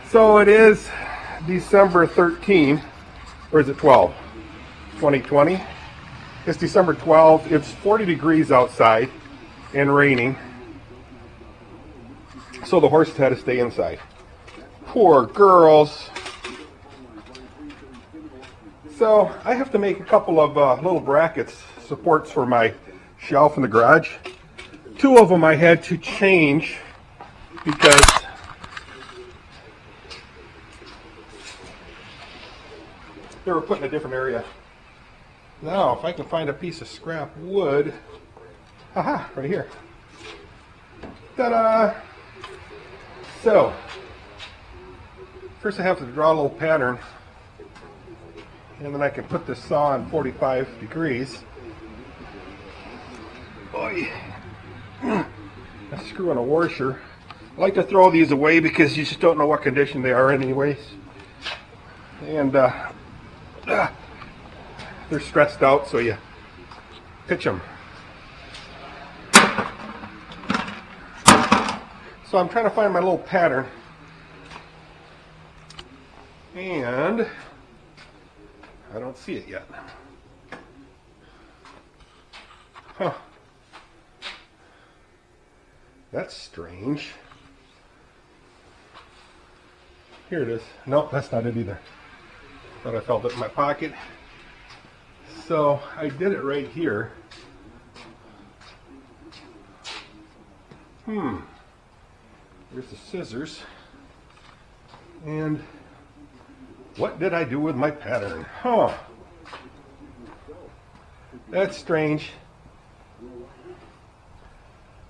So it is December 13, or is it 12? 2020. It's December 12th. It's 40 degrees outside and raining. So the horses had to stay inside. Poor girls. So I have to make a couple of little brackets, supports for my shelf in the garage. Two of them I had to change because they were put in a different area. Now, if I can find a piece of scrap wood, haha, right here. Ta-da! So, first I have to draw a little pattern, and then I can put this saw on 45 degrees. Boy, I screw in a washer. I like to throw these away because you just don't know what condition they are anyways. And they're stressed out, so you pitch them. So I'm trying to find my little pattern. And I don't see it yet. Huh. That's strange. Here it is. Nope, that's not it either. Thought I felt it in my pocket. So I did it right here. There's the scissors. And what did I do with my pattern? Huh. That's strange.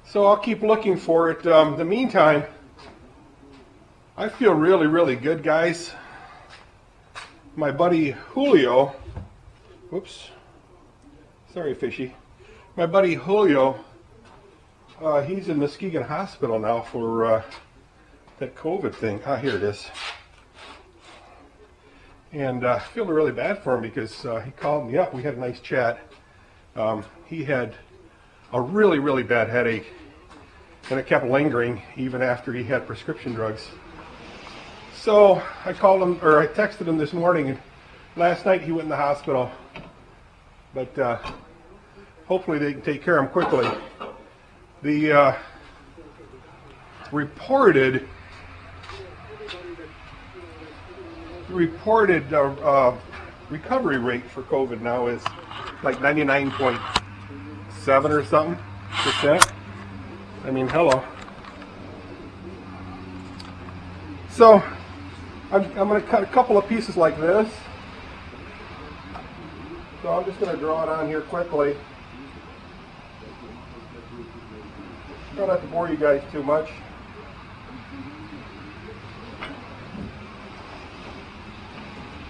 So I'll keep looking for it. In the meantime, I feel really, really good, guys. My buddy Julio, whoops, sorry fishy. My buddy Julio, he's in Muskegon Hospital now for that COVID thing. Ah, here it is. And I feel really bad for him because he called me up. We had a nice chat. He had a really, really bad headache, and it kept lingering even after he had prescription drugs. So I called him, or I texted him this morning, and last night he went in the hospital. But hopefully they can take care of him quickly. The reported recovery rate for COVID now is like 99.7 or something %. I mean, hello. So I'm going to cut a couple of pieces like this. So I'm just going to draw it on here quickly. Try not to bore you guys too much.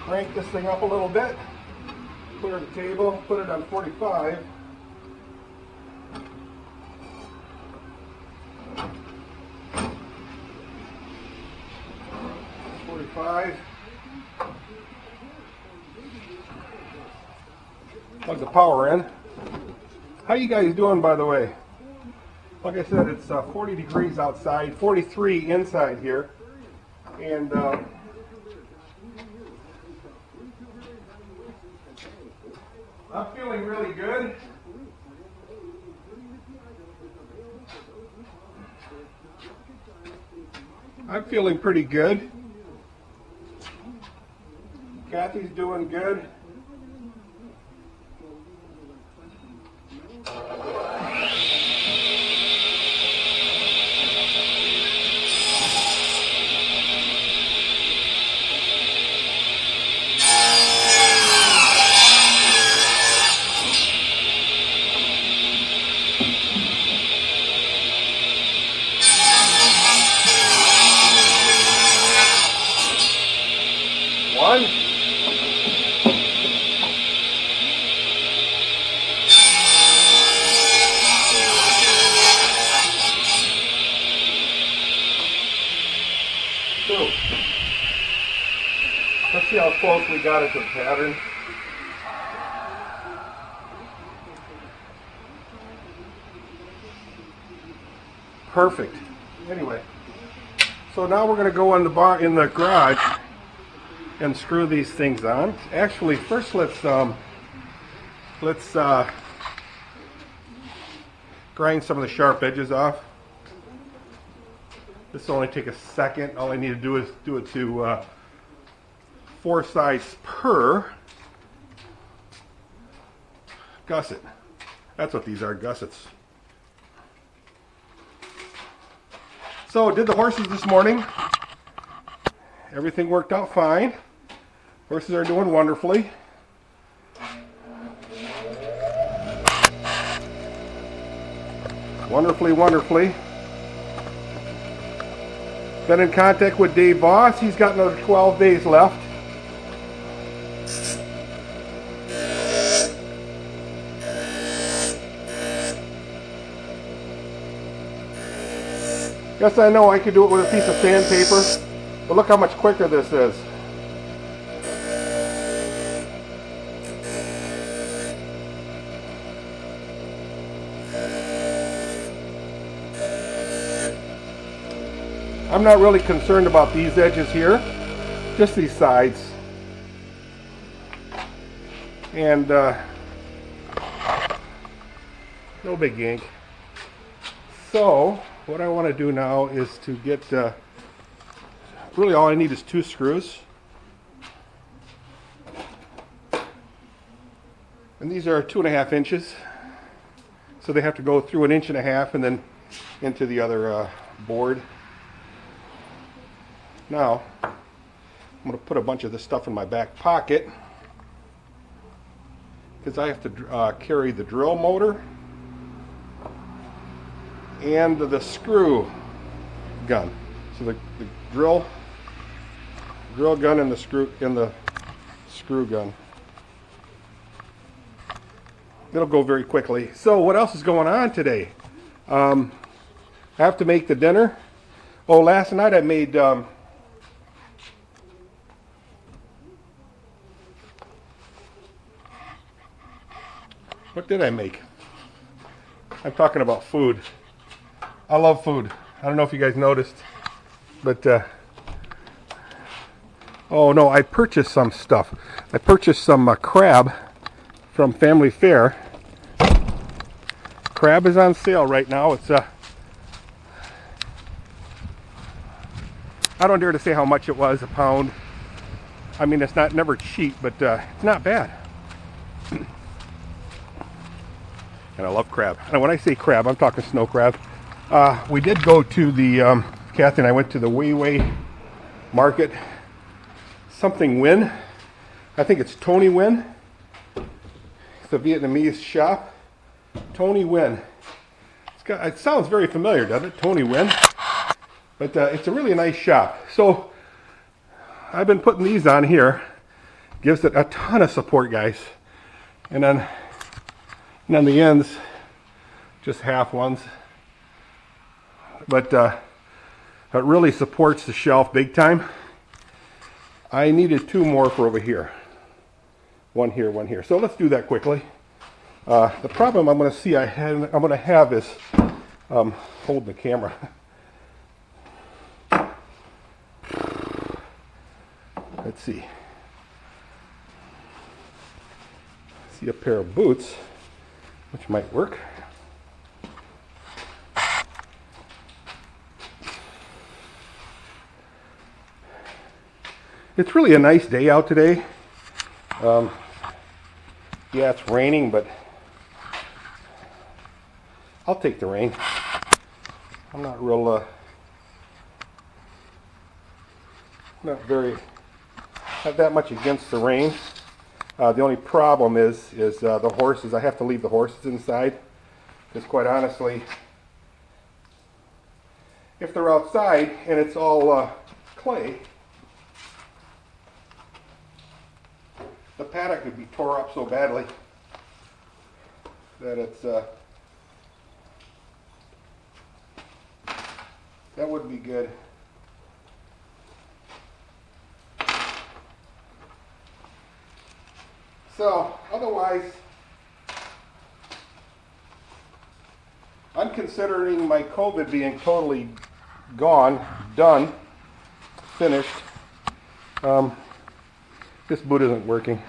Crank this thing up a little bit. Clear the table. Put it on 45. Plug the power in. How you guys doing, by the way? Like I said, it's 40 degrees outside, 43 inside here, and I'm feeling really good. I'm feeling pretty good. Kathy's doing good. One. Two. Let's see how close we got it to the pattern. Perfect. Anyway, So now we're going to go in the garage and screw these things on. Actually, first let's grind some of the sharp edges off. This will only take a second. All I need to do is do it to 4 sides per gusset. That's what these are, gussets. So did the horses this morning. Everything worked out fine. Horses are doing wonderfully. Wonderfully. Been in contact with Dave Voss. He's got another 12 days left. Yes, I know I could do it with a piece of sandpaper, but look how much quicker this is. I'm not really concerned about these edges here, just these sides. And no big yank. So what I want to do now is to get, really all I need is 2 screws. And these are 2.5 inches. So they have to go through 1.5 inches and then into the other board. Now, I'm going to put a bunch of this stuff in my back pocket because I have to carry the drill motor and the screw gun. So the drill gun and the screw gun. It'll go very quickly. So what else is going on today? I have to make the dinner. Oh, last night I made what did I make? I'm talking about food. I love food. I don't know if you guys noticed, but oh no, I purchased some stuff. I purchased some crab from Family Fare. Crab is on sale right now. It's I don't dare to say how much it was, a pound. I mean, it's never cheap, but it's not bad. And I love crab. And when I say crab, I'm talking snow crab. We did go to the, Kathy and I went to the Weiwei market. Something Win. I think it's Tony Win. It's a Vietnamese shop. Tony Win. It sounds very familiar, doesn't it? Tony Win. But it's a really nice shop. So I've been putting these on here. Gives it a ton of support, guys. And then the ends, just half ones. But it really supports the shelf big time. I needed 2 more for over here. One here. So let's do that quickly. The problem I'm going to have is hold the camera. Let's see. See a pair of boots, which might work. It's really a nice day out today. Yeah, it's raining, but I'll take the rain. I'm not that much against the rain. The only problem is the horses. I have to leave the horses inside because, quite honestly, if they're outside and it's all clay, the paddock would be tore up so badly that that wouldn't be good. So, otherwise, I'm considering my COVID being totally gone, done. finished. This boot isn't working.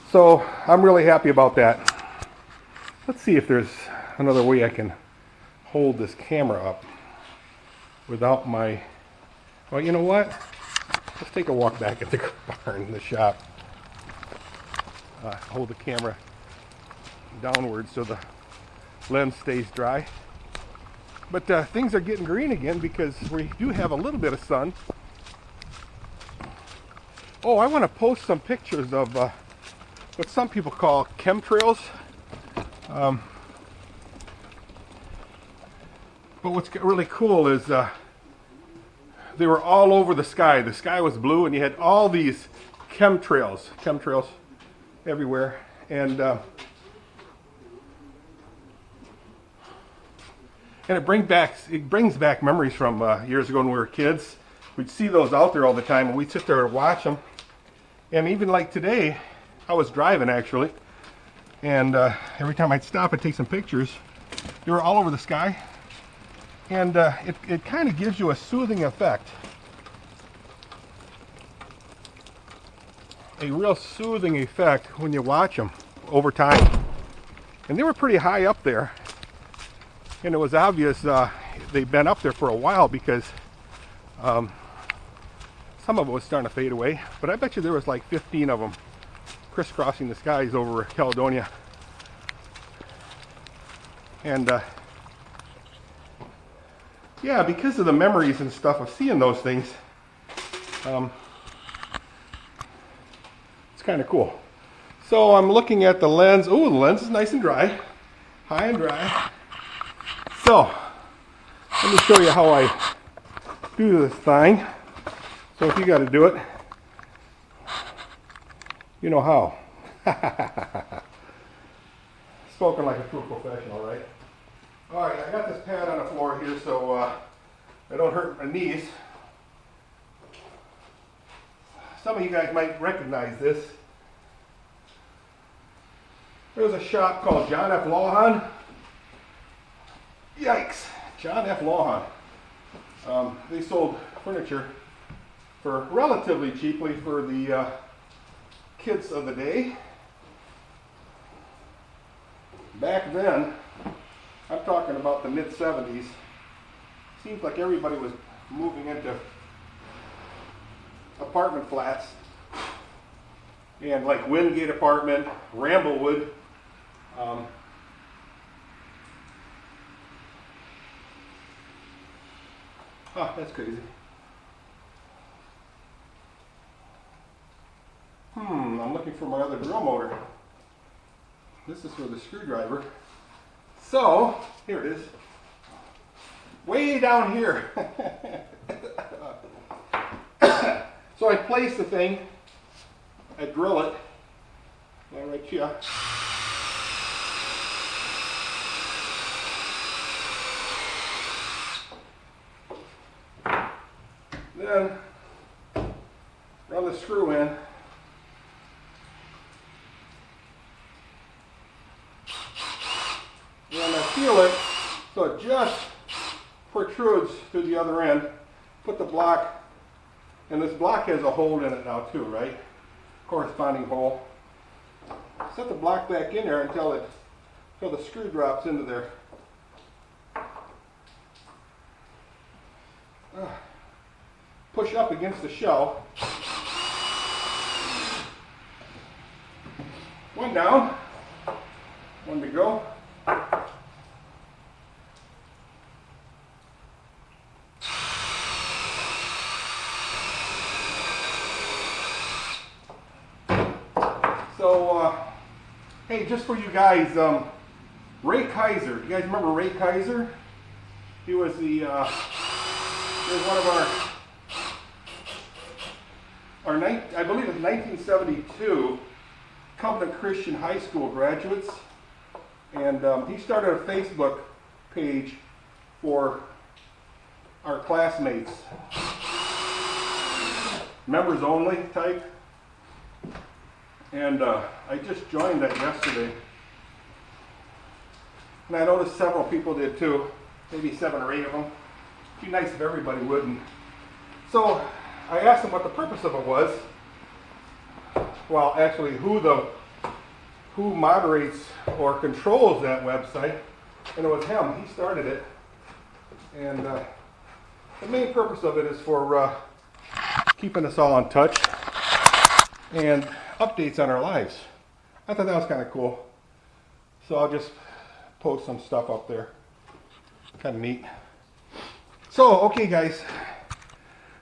So I'm really happy about that. Let's see if there's another way I can hold this camera up without my, well, you know what? Let's take a walk back at the barn, the shop. Hold the camera downward so the lens stays dry. But things are getting green again because we do have a little bit of sun. Oh, I want to post some pictures of what some people call chemtrails. But what's really cool is they were all over the sky. The sky was blue, and you had all these chemtrails everywhere. And it brings back memories from years ago when we were kids. We'd see those out there all the time, and we'd sit there and watch them. And even like today, I was driving actually, and every time I'd stop and take some pictures, they were all over the sky. And it kind of gives you a soothing effect. A real soothing effect when you watch them over time. And they were pretty high up there. And it was obvious they'd been up there for a while because some of it was starting to fade away. But I bet you there was like 15 of them crisscrossing the skies over Caledonia. And yeah, because of the memories and stuff of seeing those things, it's kind of cool. So I'm looking at the lens. Oh, the lens is nice and dry, high and dry. So let me show you how I do this thing. So if you got to do it, you know how. Spoken like a true professional, right? All right, I got this pad on the floor here so I don't hurt my knees. Some of you guys might recognize this. There's a shop called John F. Lawhon. Yikes, John F. Lawhon. They sold furniture for relatively cheaply for the kids of the day. Back then, I'm talking about the mid-70s. Seems like everybody was moving into apartment flats. And like Wingate Apartment, Ramblewood. Oh, that's crazy. I'm looking for my other drill motor. This is for the screwdriver. So, here it is. Way down here. So I place the thing, I drill it, right here. Then run the screw in. And I feel it, so it just protrudes to the other end. Put the block, and this block has a hole in it now too, right? Corresponding hole. Set the block back in there until the screw drops into there. Push up against the shelf. One down, one to go. So, hey, just for you guys, Ray Kaiser. You guys remember Ray Kaiser? He was the, he was one of I believe it was 1972 Covenant Christian High School graduates. And he started a Facebook page for our classmates. Members only type. And I just joined that yesterday. And I noticed several people did too. Maybe 7 or 8 of them. It'd be nice if everybody would. And So I asked him what the purpose of it was. Well, actually, who moderates or controls that website, and it was him. He started it, and the main purpose of it is for keeping us all in touch and updates on our lives. I thought that was kind of cool, so I'll just post some stuff up there. Kind of neat. So, okay, guys.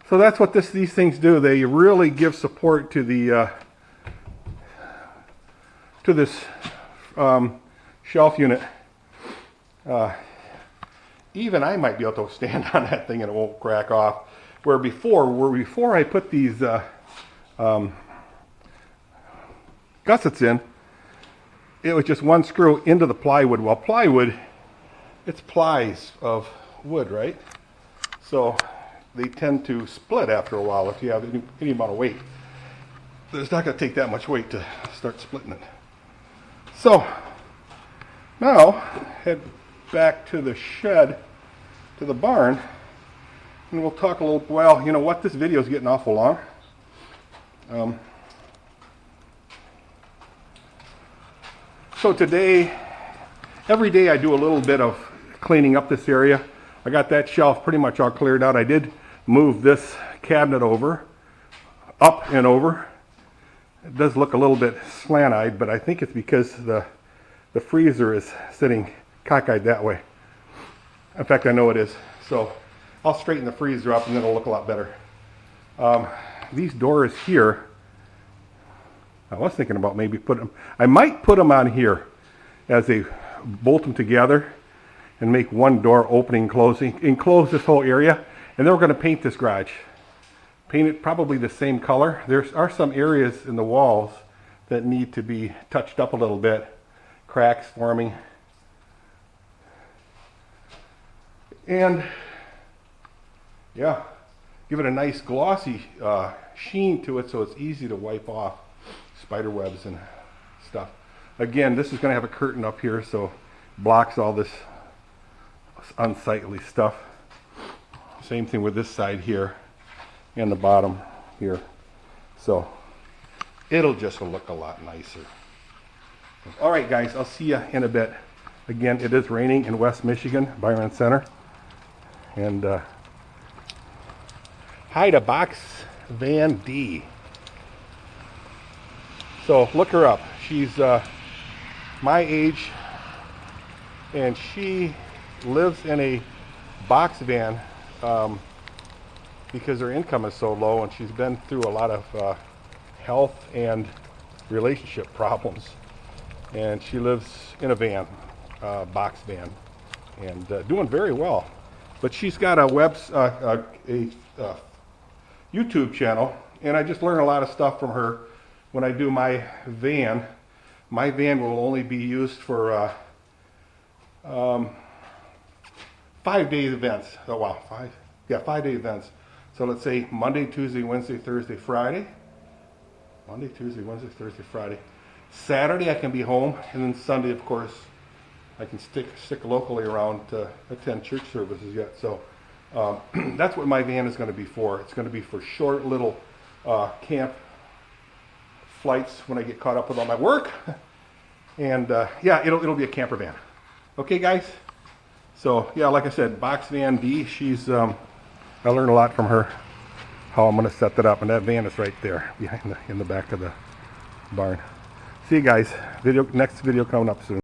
So that's what these things do. They really give support to the to this shelf unit. Even I might be able to stand on that thing and it won't crack off. Where before I put these gussets in, it was just one screw into the plywood. Well, plywood, it's plies of wood, right? So they tend to split after a while if you have any amount of weight. But it's not going to take that much weight to start splitting it. So now head back to the shed, to the barn, and we'll talk a little. Well, you know what? This video is getting awful long. So today, every day I do a little bit of cleaning up this area. I got that shelf pretty much all cleared out. I did move this cabinet over, up and over. It does look a little bit slant-eyed, but I think it's because the freezer is sitting cockeyed that way. In fact, I know it is. So I'll straighten the freezer up and then it'll look a lot better. These doors here, I was thinking about maybe I might put them on here as they bolt them together and make one door opening and closing, enclose this whole area, and then we're going to paint this garage. Paint it probably the same color. There are some areas in the walls that need to be touched up a little bit, cracks forming. And yeah, give it a nice glossy sheen to it so it's easy to wipe off spider webs and stuff. Again, this is going to have a curtain up here so blocks all this unsightly stuff. Same thing with this side here and the bottom here. So it'll just look a lot nicer. All right, guys, I'll see you in a bit. Again, it is raining in West Michigan, Byron Center. And hi to Box Van D. So look her up. She's my age, and she lives in a box van because her income is so low, and she's been through a lot of health and relationship problems. And she lives in a van, box van, and doing very well. But she's got a YouTube channel, and I just learn a lot of stuff from her when I do my van. My van will only be used for 5-day events. Oh wow, 5-day events. So let's say Monday, Tuesday, Wednesday, Thursday, Friday. Monday, Tuesday, Wednesday, Thursday, Friday. Saturday I can be home, and then Sunday, of course, I can stick locally around to attend church services yet. So that's what my van is going to be for. It's going to be for short little camp flights when I get caught up with all my work. And yeah, it'll be a camper van. Okay, guys? So yeah, like I said, Box Van D, I learned a lot from her, how I'm going to set that up. And that van is right there behind in the back of the barn. See you guys. Next video coming up soon.